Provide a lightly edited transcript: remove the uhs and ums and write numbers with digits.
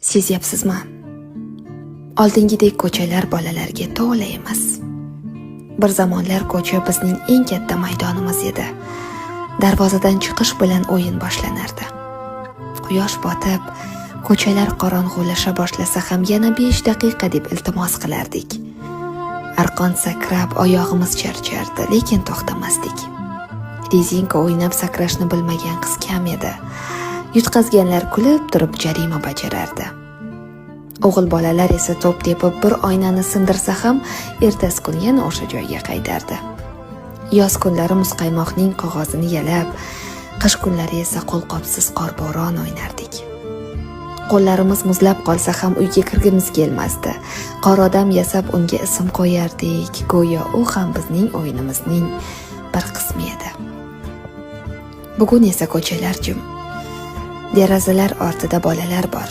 Sezyapsizmi? Oldingidek ko'chalar bolalarga to'la emas. Bir zamonlar ko'cha bizning eng katta maydonimiz edi. Darvozadan chiqish bilan o'yin boshlanardi. Quyosh botib, ko'chalar qorong'ulasha boshlasa ham yana 5 daqiqa deb iltimos qilardik. Arqon sakrab oyog'imiz charchardi, lekin to'xtamasdik. Rezinka o'ynab sakrashni bilmagan qiz kam edi. Yutqazganlar kulib turib jarima bajarardi. O'g'il bolalar esa to'p tepib bir oynani sindirsa ham ertasi kuni yana o'sha joyga qaytardi. Yoz kunlari muzqaymoqning qog'ozini yalab, qish kunlari esa qo'lqopsiz qorbo'ron o'ynardik. Qo'llarimiz muzlab qolsa ham uyga kirgimiz kelmasdi. Qor odam yasab unga ism qo'yardik, go'yo u ham bizning o'yinimizning bir qismi edi. Bugun esa ko'chalar jim. Derazalar ortida bolalar bor.